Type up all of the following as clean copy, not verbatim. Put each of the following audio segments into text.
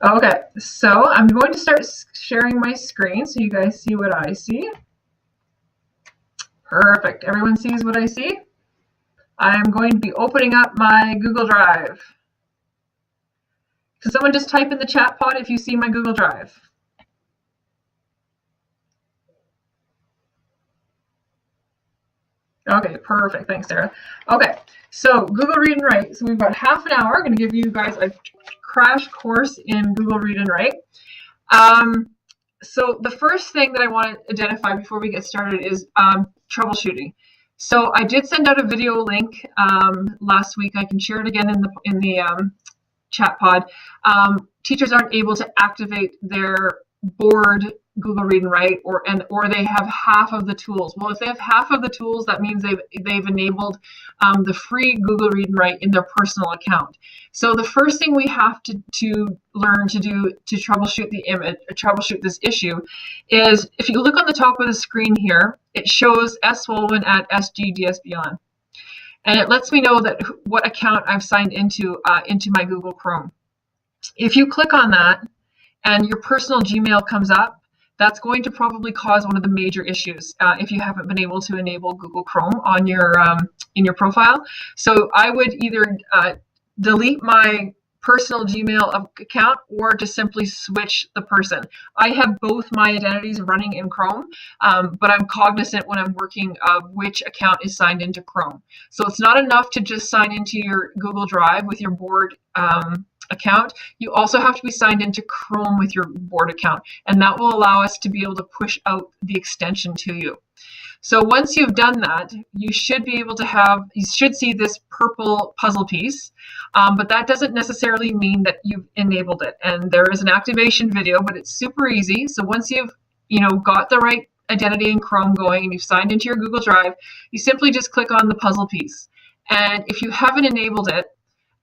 Okay, so I'm going to start sharing my screen so you guys see what I see. Perfect. Everyone sees what I see? I'm going to be opening up my Google Drive. Can someone just type in the chat pod if you see my Google Drive? Okay, perfect. Thanks, Sarah. Okay, so Google Read and Write. So we've got half an hour. I'm going to give you guys a crash course in Google Read and Write. So the first thing that I want to identify before we get started is troubleshooting. So I did send out a video link last week. I can share it again in the chat pod. Teachers aren't able to activate their board Google Read and Write, or they have half of the tools. Well, if they have half of the tools, that means they've enabled the free Google Read and Write in their personal account. So the first thing we have to learn to do to troubleshoot this issue is, if you look on the top of the screen here, it shows swollen at sgdsbeyond. And it lets me know that what account I've signed into my Google Chrome. If you click on that and your personal Gmail comes up, that's going to probably cause one of the major issues if you haven't been able to enable Google Chrome on your in your profile. So I would either delete my personal Gmail account or just simply switch the person. I have both my identities running in Chrome, but I'm cognizant when I'm working of which account is signed into Chrome. So it's not enough to just sign into your Google Drive with your board account. You also have to be signed into Chrome with your board account, and that will allow us to be able to push out the extension to you. So once you've done that, you should see this purple puzzle piece, but that doesn't necessarily mean that you've enabled it. And there is an activation video, but it's super easy. So once you've got the right identity in Chrome going and you've signed into your Google Drive, you simply just click on the puzzle piece. And if you haven't enabled it,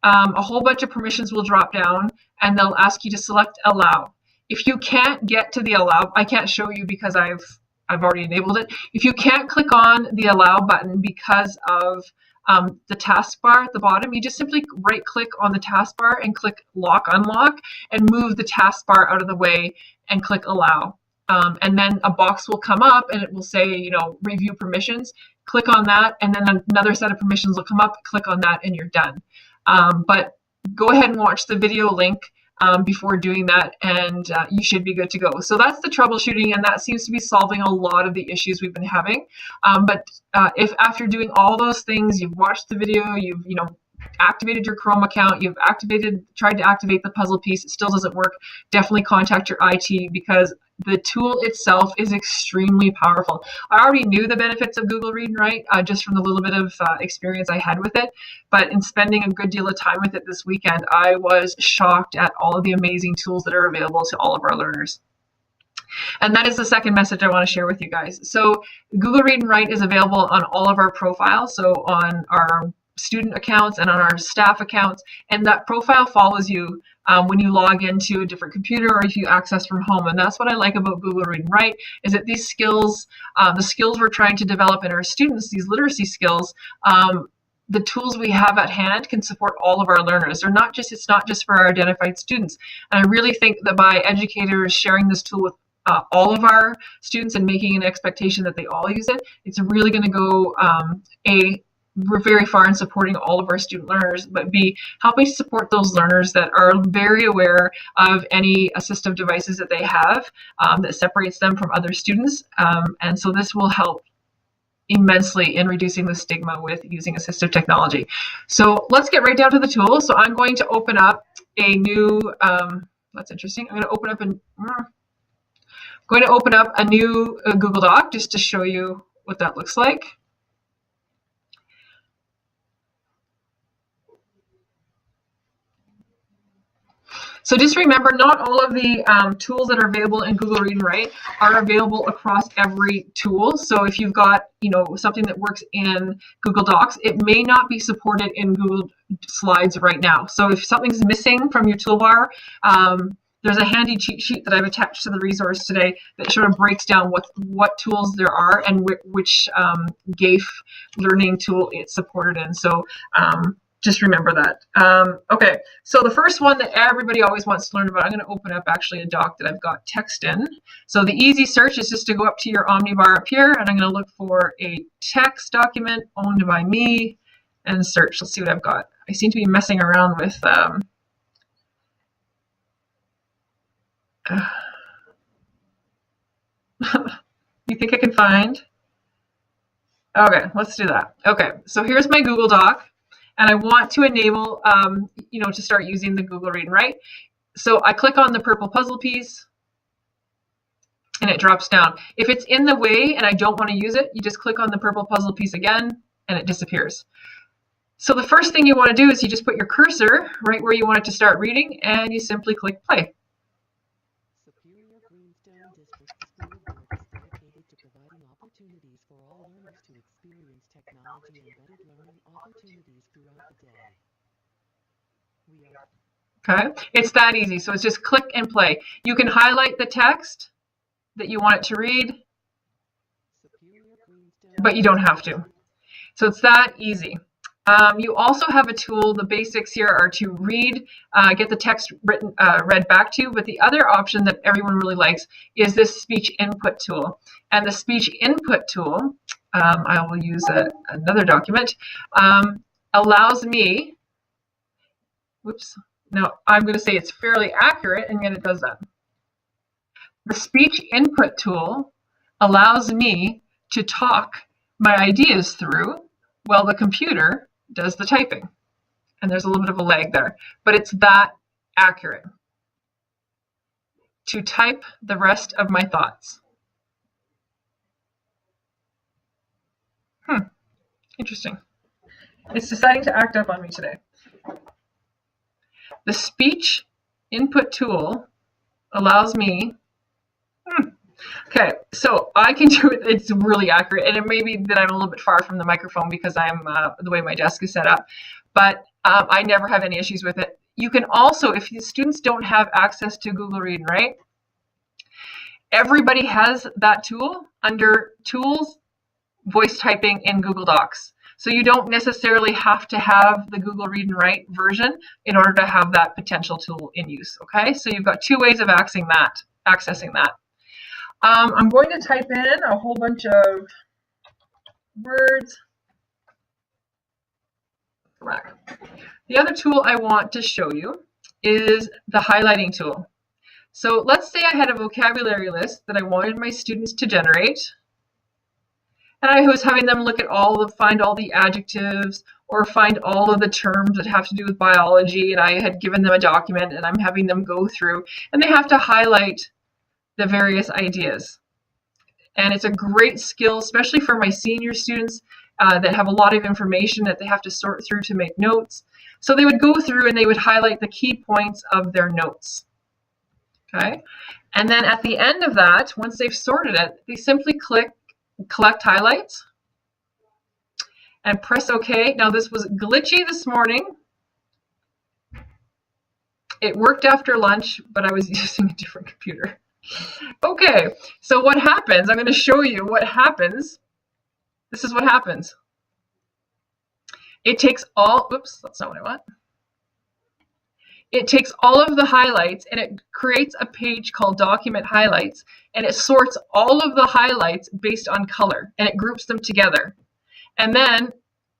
a whole bunch of permissions will drop down and they'll ask you to select allow. If you can't get to the allow, I can't show you because I've already enabled it. If you can't click on the allow button because of the taskbar at the bottom, you just simply right click on the taskbar and click lock unlock and move the taskbar out of the way and click allow. And then a box will come up and it will say, review permissions. Click on that, and then another set of permissions will come up. Click on that and you're done. But go ahead and watch the video link before doing that, and you should be good to go. So that's the troubleshooting, and that seems to be solving a lot of the issues we've been having. But if after doing all those things, you've watched the video, you've activated your Chrome account, you've tried to activate the puzzle piece, it still doesn't work, definitely contact your IT, because the tool itself is extremely powerful. I already knew the benefits of Google Read and Write just from the little bit of experience I had with it, but in spending a good deal of time with it this weekend, I was shocked at all of the amazing tools that are available to all of our learners. And that is the second message I want to share with you guys. So Google Read and Write is available on all of our profiles, so on our student accounts and on our staff accounts, and that profile follows you when you log into a different computer or if you access from home. And that's what I like about Google Read and Write, is that these skills, the skills we're trying to develop in our students, these literacy skills, the tools we have at hand can support all of our learners. It's not just for our identified students. And I really think that by educators sharing this tool with all of our students and making an expectation that they all use it, it's really going to go we're very far in supporting all of our student learners, but B, helping support those learners that are very aware of any assistive devices that they have that separates them from other students. And so this will help immensely in reducing the stigma with using assistive technology. So let's get right down to the tool. So I'm going to open up a new, that's interesting. I'm going to open up a new Google Doc just to show you what that looks like. So just remember, not all of the tools that are available in Google Read and Write are available across every tool. So if you've got, something that works in Google Docs, it may not be supported in Google Slides right now. So if something's missing from your toolbar, there's a handy cheat sheet that I've attached to the resource today that sort of breaks down what tools there are and which GAFE learning tool it's supported in. So Just remember that. Okay, so the first one that everybody always wants to learn about, I'm going to open up actually a doc that I've got text in. So the easy search is just to go up to your Omnibar up here, and I'm going to look for a text document owned by me and search. Let's see what I've got. I seem to be messing around with you think I can find? Okay, let's do that. Okay, so here's my Google Doc, and I want to enable, to start using the Google Read and Write. So I click on the purple puzzle piece, and it drops down. If it's in the way and I don't want to use it, you just click on the purple puzzle piece again, and it disappears. So the first thing you want to do is you just put your cursor right where you want it to start reading, and you simply click play. Opportunities for all learners to experience technology embedded learning opportunities throughout the day. Okay, it's that easy. So it's just click and play. You can highlight the text that you want it to read, but you don't have to. So it's that easy. You also have a tool. The basics here are to read, get the text read back to you, but the other option that everyone really likes is this speech input tool. And the speech input tool, I will use another document, allows me, now I'm going to say it's fairly accurate, and yet it does that. The speech input tool allows me to talk my ideas through while the computer does the typing. And there's a little bit of a lag there, but it's that accurate to type the rest of my thoughts. Interesting. It's deciding to act up on me today. The speech input tool allows me, okay, so I can do it. It's really accurate, and it may be that I'm a little bit far from the microphone because I'm the way my desk is set up, but I never have any issues with it. You can also, if the students don't have access to Google Read and Write, everybody has that tool under Tools, Voice Typing in Google Docs. So you don't necessarily have to have the Google Read and Write version in order to have that potential tool in use, okay? So you've got two ways of accessing that. I'm going to type in a whole bunch of words. The other tool I want to show you is the highlighting tool. So let's say I had a vocabulary list that I wanted my students to generate, and I was having them look at find all the adjectives or find all of the terms that have to do with biology, and I had given them a document and I'm having them go through, and they have to highlight the various ideas. And it's a great skill, especially for my senior students that have a lot of information that they have to sort through to make notes. So they would go through and they would highlight the key points of their notes. Okay, and then at the end of that, once they've sorted it, they simply click Collect Highlights and press OK. Now this was glitchy this morning. It worked after lunch, but I was using a different computer. Okay, so what happens, I'm going to show you what happens. This is what happens. It takes all, oops, that's not what I want. It takes all of the highlights and it creates a page called Document Highlights, and it sorts all of the highlights based on color and it groups them together. And then,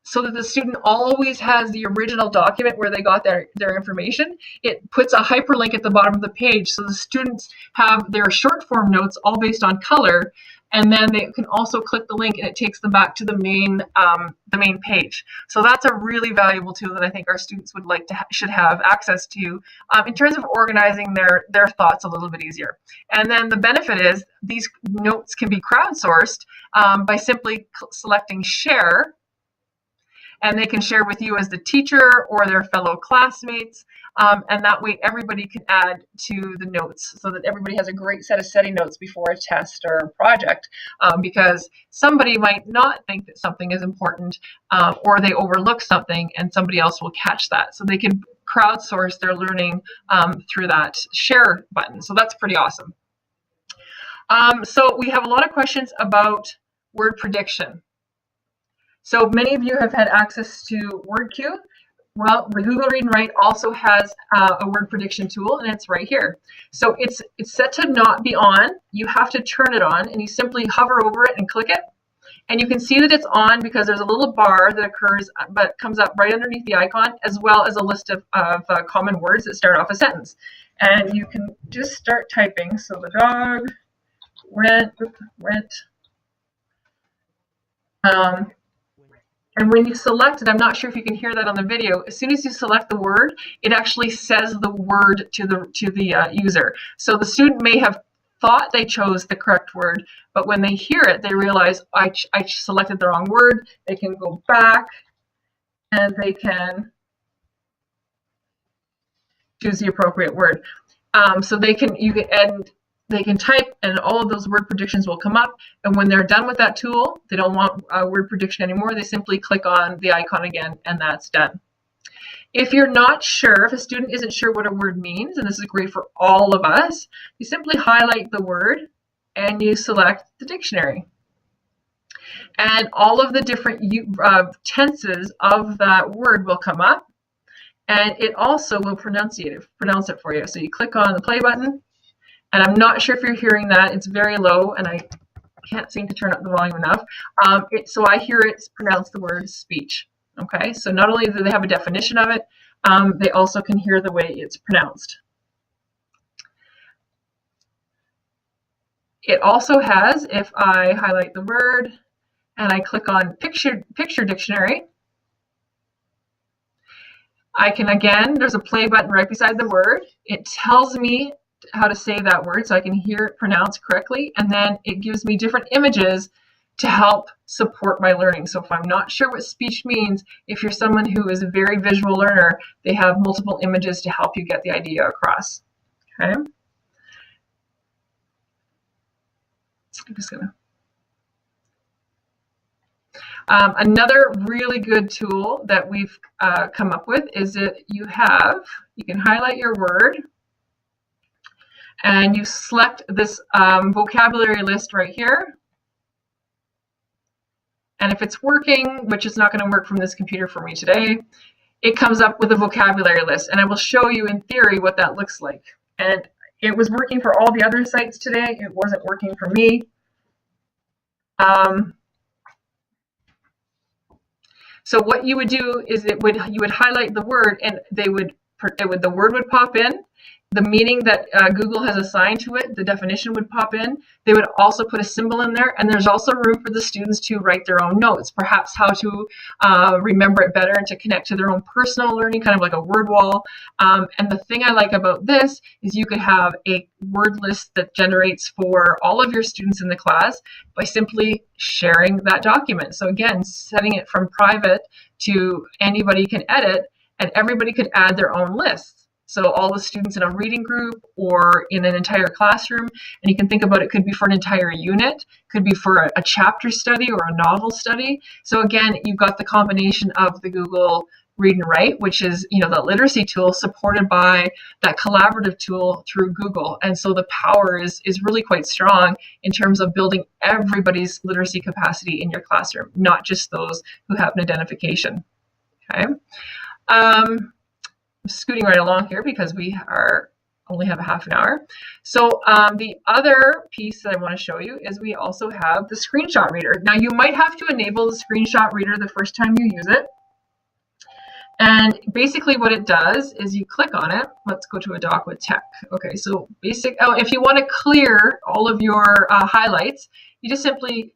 so that the student always has the original document where they got their information, it puts a hyperlink at the bottom of the page so the students have their short form notes all based on color, and then they can also click the link and it takes them back to the main page. So that's a really valuable tool that I think our students would should have access to in terms of organizing their thoughts a little bit easier. And then the benefit is these notes can be crowdsourced by simply selecting Share, and they can share with you as the teacher or their fellow classmates, and that way everybody can add to the notes so that everybody has a great set of study notes before a test or a project, because somebody might not think that something is important, or they overlook something and somebody else will catch that. So they can crowdsource their learning through that share button. So that's pretty awesome. So we have a lot of questions about word prediction. So many of you have had access to WordQ. Well, the Google Read and Write also has a word prediction tool, and it's right here. So it's set to not be on. You have to turn it on, and you simply hover over it and click it. And you can see that it's on because there's a little bar that occurs, but comes up right underneath the icon, as well as a list of common words that start off a sentence. And you can just start typing. So the dog went. And when you select it, I'm not sure if you can hear that on the video. As soon as you select the word, it actually says the word to the user. So the student may have thought they chose the correct word, but when they hear it, they realize I selected the wrong word. They can go back and they can choose the appropriate word. So they can type, and all of those word predictions will come up. And when they're done with that tool, they don't want a word prediction anymore. They simply click on the icon again, and that's done. If you're not sure, if a student isn't sure what a word means, and this is great for all of us, you simply highlight the word and you select the dictionary. And all of the different tenses of that word will come up, and it also will pronounce it for you. So you click on the play button, and I'm not sure if you're hearing that. It's very low, and I can't seem to turn up the volume enough. So I hear it pronounce the word speech. Okay, so not only do they have a definition of it, they also can hear the way it's pronounced. It also has, if I highlight the word and I click on picture dictionary, I can, again, there's a play button right beside the word. It tells me how to say that word so I can hear it pronounced correctly, and then it gives me different images to help support my learning. So if I'm not sure what speech means, if you're someone who is a very visual learner, they have multiple images to help you get the idea across. Okay. I'm just gonna. Another really good tool that we've come up with is that you can highlight your word, and you select this vocabulary list right here. And if it's working, which is not going to work from this computer for me today, it comes up with a vocabulary list. And I will show you in theory what that looks like. And it was working for all the other sites today. It wasn't working for me. So what you would do is you would highlight the word, and the word would pop in. The meaning that Google has assigned to it, the definition would pop in. They would also put a symbol in there, and there's also room for the students to write their own notes, perhaps how to remember it better and to connect to their own personal learning, kind of like a word wall. And the thing I like about this is you could have a word list that generates for all of your students in the class by simply sharing that document. So again, setting it from private to anybody can edit, and everybody could add their own lists. So all the students in a reading group or in an entire classroom, and you can think about it, could be for an entire unit, could be for a chapter study or a novel study. So again, you've got the combination of the Google Read and Write, which is, the literacy tool supported by that collaborative tool through Google. And so the power is really quite strong in terms of building everybody's literacy capacity in your classroom, not just those who have an identification. Okay. Scooting right along here because we only have a half an hour. So the other piece that I want to show you is we also have the screenshot reader. Now you might have to enable the screenshot reader the first time you use it. And basically what it does is you click on it. Let's go to a doc with tech. Okay, so if you want to clear all of your highlights, you just simply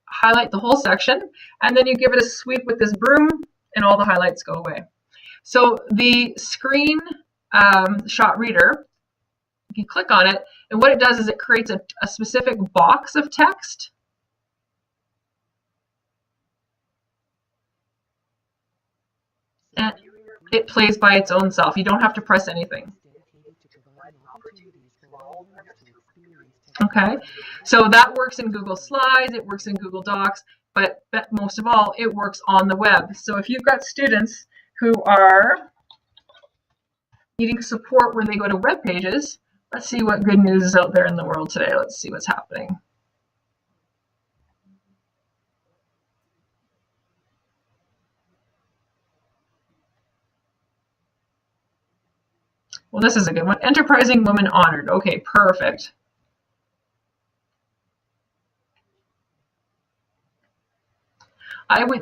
highlight the whole section, and then you give it a sweep with this broom, and all the highlights go away. So the screen shot reader, you click on it, and what it does is it creates a specific box of text. And it plays by its own self. You don't have to press anything. Okay, so that works in Google Slides, it works in Google Docs, but most of all, it works on the web. So if you've got students who are needing support when they go to web pages, let's see what good news is out there in the world today. Let's see what's happening. Well, this is a good one. Enterprising woman honored. Okay, perfect.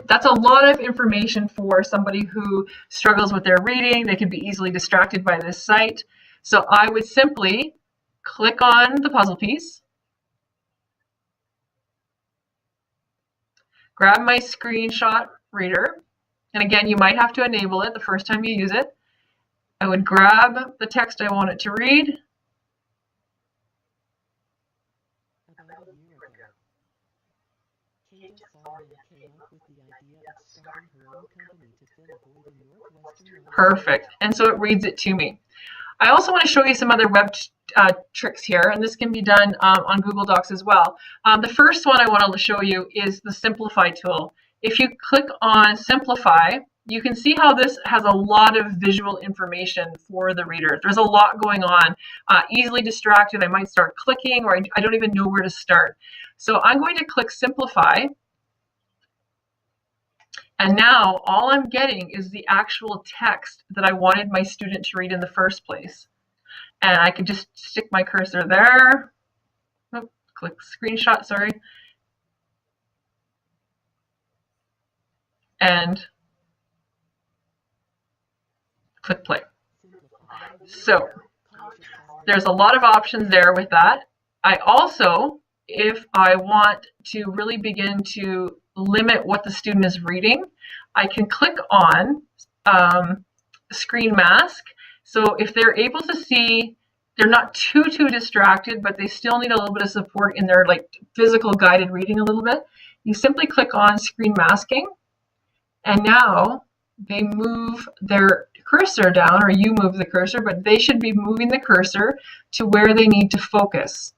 That's a lot of information for somebody who struggles with their reading. They could be easily distracted by this site. So I would simply click on the puzzle piece, grab my screenshot reader, and again, you might have to enable it the first time you use it. I would grab the text I want it to read. About a year ago, Kate Solomon came up with the idea of starting her own company to fill a void in northwestern. Perfect. And so it reads it to me. I also want to show you some other web tricks here, and this can be done on Google Docs as well. The first one I want to show you is the Simplify tool. If you click on Simplify, you can see how this has a lot of visual information for the reader. There's a lot going on. Easily distracted, I might start clicking, or I don't even know where to start. So I'm going to click Simplify. And now all I'm getting is the actual text that I wanted my student to read in the first place. And I can just stick my cursor there. Oh, click screenshot, sorry. And click play. So there's a lot of options there with that. I also, if I want to really begin to limit what the student is reading, I can click on screen mask. So if they're able to see, they're not too distracted, but they still need a little bit of support in their like physical guided reading a little bit, you simply click on screen masking, and now they move their cursor down, or you move the cursor, but they should be moving the cursor to where they need to focus,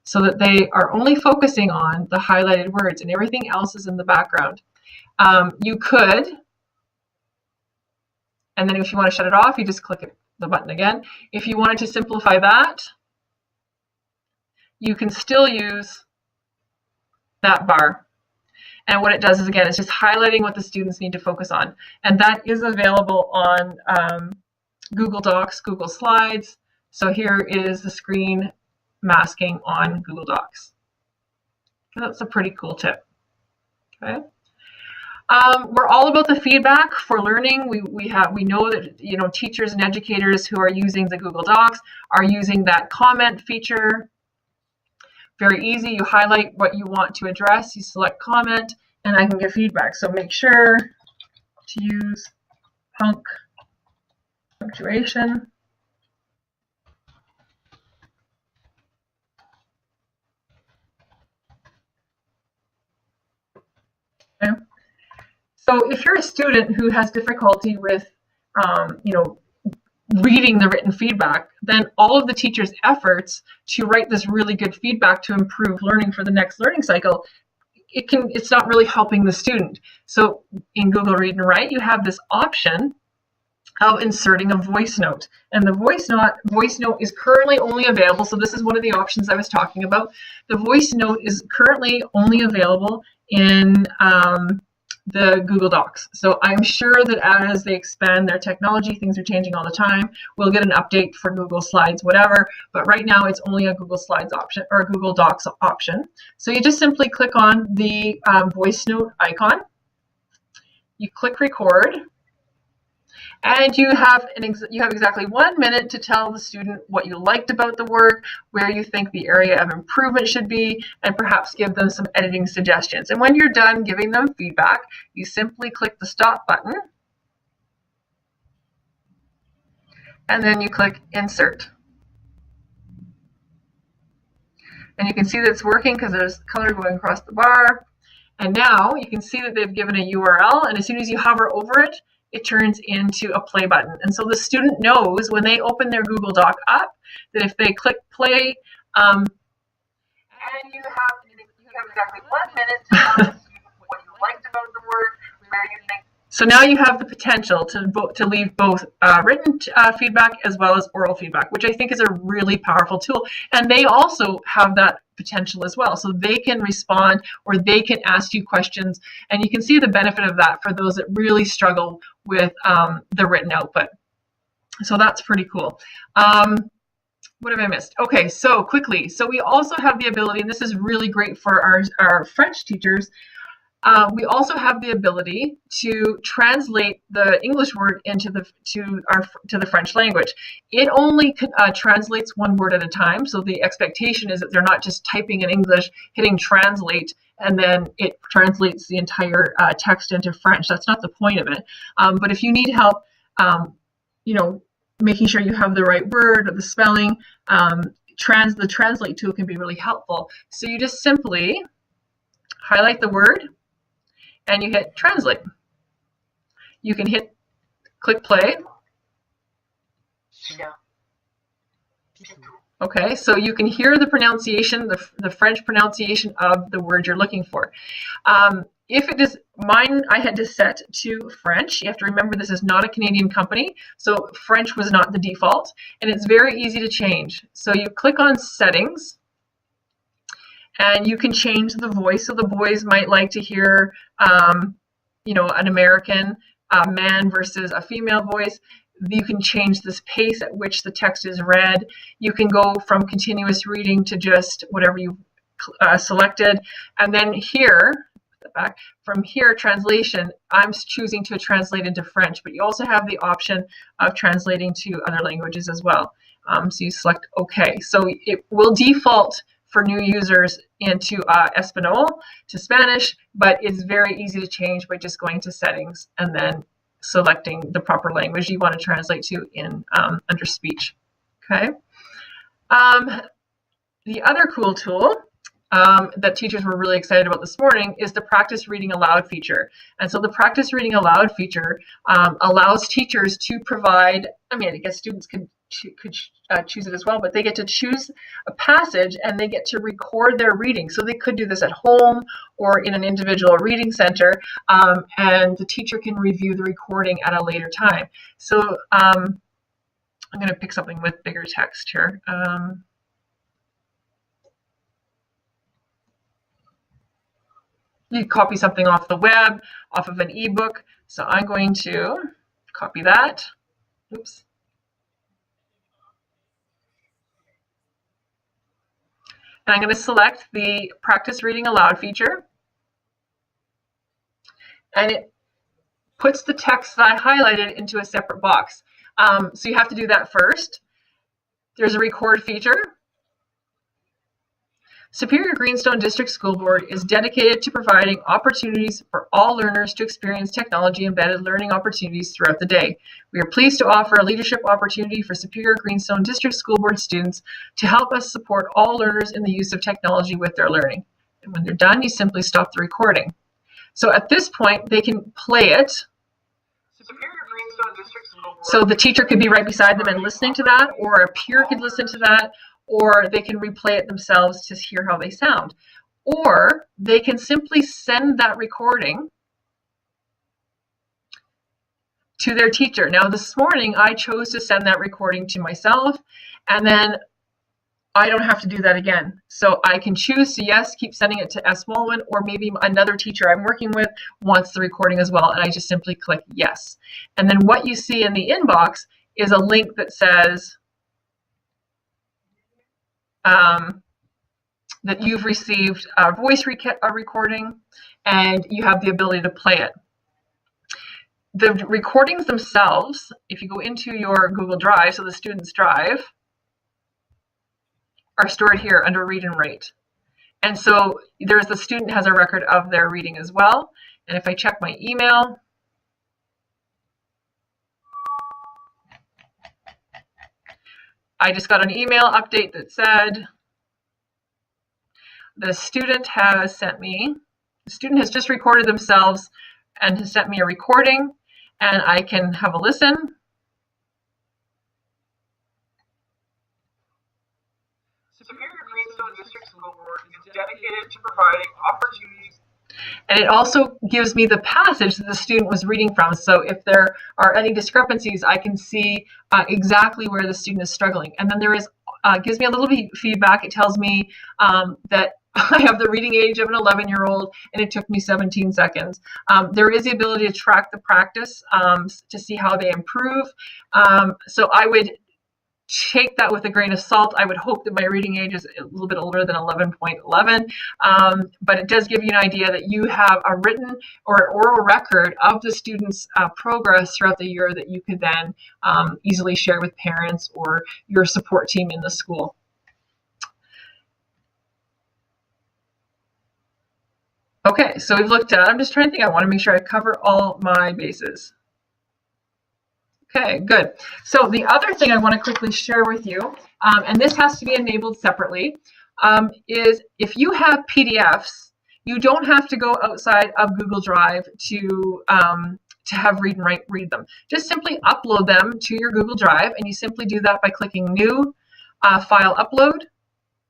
so that they are only focusing on the highlighted words and everything else is in the background. You could, and then if you want to shut it off, you just click the button again. If you wanted to simplify that, you can still use that bar. And what it does is, again, it's just highlighting what the students need to focus on. And that is available on Google Docs, Google Slides. So here is the screen masking on Google Docs. That's a pretty cool tip. Okay. We're all about the feedback for learning. We know that teachers and educators who are using the Google Docs are using that comment feature. Very easy. You highlight what you want to address, you select comment, and I can give feedback. So make sure to use punctuation. Okay. So if you're a student who has difficulty with, reading the written feedback, then all of the teacher's efforts to write this really good feedback to improve learning for the next learning cycle, it's not really helping the student. So in Google Read and Write, you have this option of inserting a voice note. And the voice note is currently only available. So this is one of the options I was talking about. The voice note is currently only available in the Google Docs. So I'm sure that as they expand their technology, things are changing all the time. We'll get an update for Google Slides, whatever. But right now it's only a Google Slides option or a Google Docs option. So you just simply click on the voice note icon. You click record. And you have exactly 1 minute to tell the student what you liked about the work, where you think the area of improvement should be, and perhaps give them some editing suggestions. And when you're done giving them feedback, you simply click the stop button, and then you click insert. And you can see that it's working because there's color going across the bar. And now you can see that they've given a URL, and as soon as you hover over it, it turns into a play button. And so the student knows when they open their Google Doc up that if they click play, and you have exactly 1 minute to tell the student what you liked about the work, where you think. So now you have the potential to leave both written feedback as well as oral feedback, which I think is a really powerful tool. And they also have that potential as well. So they can respond or they can ask you questions. And you can see the benefit of that for those that really struggle with the written output. So that's pretty cool. What have I missed? Okay, so quickly. So we also have the ability, and this is really great for our French teachers. We also have the ability to translate the English word into the French language. It only translates one word at a time. So the expectation is that they're not just typing in English, hitting translate, and then it translates the entire text into French. That's not the point of it. But if you need help, you know, making sure you have the right word or the spelling, the translate tool can be really helpful. So you just simply highlight the word and you hit translate. You can click play. Okay, so you can hear the pronunciation, the French pronunciation of the word you're looking for. If it is mine, I had to set to French. You have to remember this is not a Canadian company, so French was not the default, and it's very easy to change. So you click on settings, and you can change the voice. So the boys might like to hear, you know, an American man versus a female voice. You can change this pace at which the text is read. You can go from continuous reading to just whatever you selected. And then here, from here, translation, I'm choosing to translate into French, but you also have the option of translating to other languages as well. So you select OK. So it will default for new users into Espanol, to Spanish, but it's very easy to change by just going to settings and then selecting the proper language you want to translate to in under speech. Okay. The other cool tool that teachers were really excited about this morning is the practice reading aloud feature. And so the practice reading aloud feature allows teachers to provide, I mean, I guess students could choose it as well, but they get to choose a passage and they get to record their reading. So they could do this at home or in an individual reading center, and the teacher can review the recording at a later time. So I'm going to pick something with bigger text here. You copy something off the web, off of an ebook. So I'm going to copy that. Oops. And I'm going to select the practice reading aloud feature. And it puts the text that I highlighted into a separate box. So you have to do that first. There's a record feature. Superior Greenstone District School Board is dedicated to providing opportunities for all learners to experience technology-embedded learning opportunities throughout the day. We are pleased to offer a leadership opportunity for Superior Greenstone District School Board students to help us support all learners in the use of technology with their learning. And when they're done, you simply stop the recording. So at this point, they can play it. So the teacher could be right beside them and listening to that, or a peer could listen to that, or they can replay it themselves to hear how they sound. Or they can simply send that recording to their teacher. Now this morning I chose to send that recording to myself, and then I don't have to do that again. So I can choose to, yes, keep sending it to S. Mulwin, or maybe another teacher I'm working with wants the recording as well, and I just simply click yes. And then what you see in the inbox is a link that says that you've received a voice recording and you have the ability to play it. The recordings themselves, if you go into your Google Drive, so the student's drive, are stored here under read and rate. And so the student has a record of their reading as well. And if I check my email, I just got an email update that said the student has just recorded themselves and has sent me a recording, and I can have a listen. Superior Greenstone District School Board is dedicated to providing opportunities. And it also gives me the passage that the student was reading from. So if there are any discrepancies, I can see exactly where the student is struggling. And then there is gives me a little bit of feedback. It tells me that I have the reading age of an 11-year-old, and it took me 17 seconds. There is the ability to track the practice to see how they improve. So I would take that with a grain of salt. I would hope that my reading age is a little bit older than 11.11, but it does give you an idea that you have a written or an oral record of the student's progress throughout the year that you could then easily share with parents or your support team in the school. Okay, so we've looked at, I'm just trying to think, I want to make sure I cover all my bases. Okay, good. So the other thing I want to quickly share with you, and this has to be enabled separately, is if you have PDFs, you don't have to go outside of Google Drive to have read and write read them. Just simply upload them to your Google Drive, and you simply do that by clicking New, File Upload,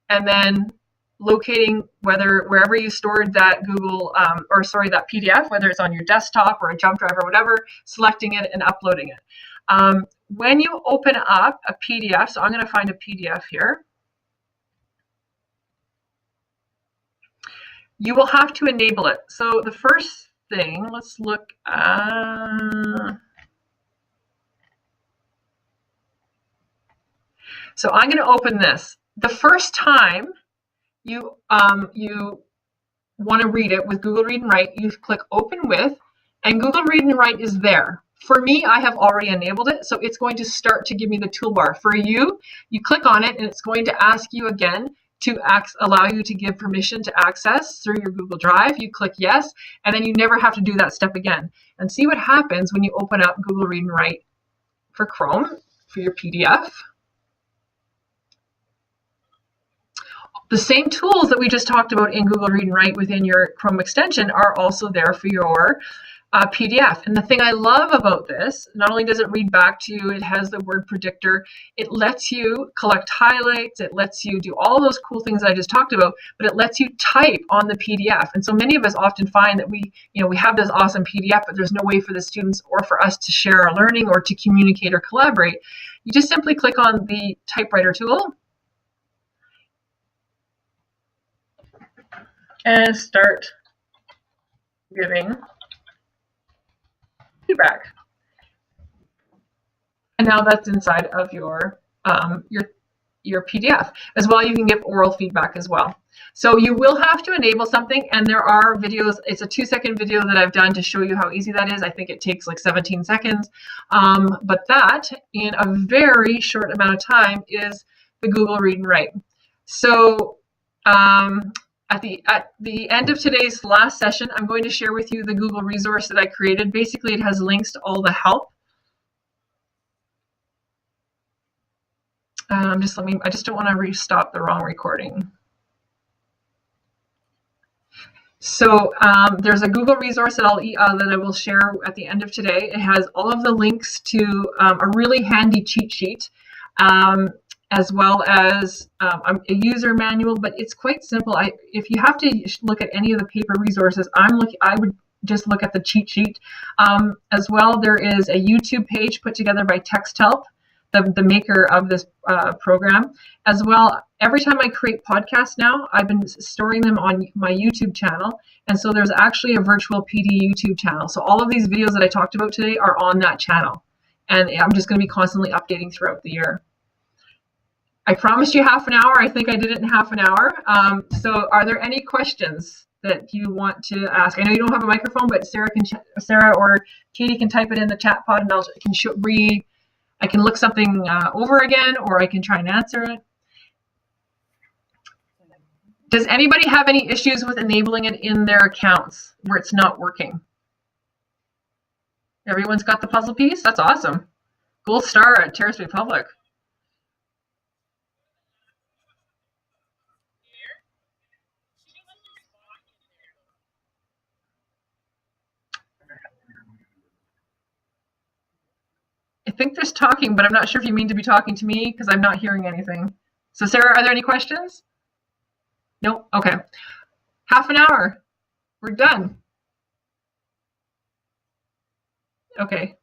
and then locating wherever you stored that that PDF, whether it's on your desktop or a jump drive or whatever, selecting it and uploading it. When you open up a PDF, so I'm going to find a PDF here, you will have to enable it. So the first thing, let's look so I'm going to open this. The first time you want to read it with Google Read and Write, you click Open With, and Google Read and Write is there. For me, I have already enabled it, so it's going to start to give me the toolbar. For you, you click on it, and it's going to ask you again to allow you to give permission to access through your Google Drive. You click Yes, and then you never have to do that step again. And see what happens when you open up Google Read and Write for Chrome, for your PDF. The same tools that we just talked about in Google Read and Write within your Chrome extension are also there for your PDF. And the thing I love about this, not only does it read back to you, it has the word predictor, it lets you collect highlights, it lets you do all those cool things that I just talked about, but it lets you type on the PDF. And so many of us often find that we have this awesome PDF, but there's no way for the students or for us to share our learning or to communicate or collaborate. You just simply click on the typewriter tool and start giving feedback. And now that's inside of your PDF. As well, you can give oral feedback as well. So you will have to enable something, and there are videos. It's a 2-second video that I've done to show you how easy that is. I think it takes like 17 seconds. But that, in a very short amount of time, is the Google Read and Write. So at the end of today's last session, I'm going to share with you the Google resource that I created. Basically, it has links to all the help. I just don't want to restop the wrong recording. So there's a Google resource that I will share at the end of today. It has all of the links to a really handy cheat sheet, as well as a user manual, but it's quite simple. If you have to look at any of the paper resources, I would just look at the cheat sheet. As well, there is a YouTube page put together by TextHelp, the maker of this program. As well, every time I create podcasts now, I've been storing them on my YouTube channel, and so there's actually a virtual PD YouTube channel. So all of these videos that I talked about today are on that channel, and I'm just going to be constantly updating throughout the year. I promised you half an hour. I think I did it in half an hour. So are there any questions that you want to ask? I know you don't have a microphone, but Sarah or Katie can type it in the chat pod, and I can look something over again, or I can try and answer it. Does anybody have any issues with enabling it in their accounts where it's not working? Everyone's got the puzzle piece? That's awesome. Gold star at Terrace Republic. I think there's talking, but I'm not sure if you mean to be talking to me because I'm not hearing anything. So Sarah, are there any questions? Nope. Okay. Half an hour. We're done. Okay.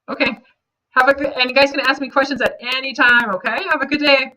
Okay. Have a good, and you guys can ask me questions at any time, okay? Have a good day.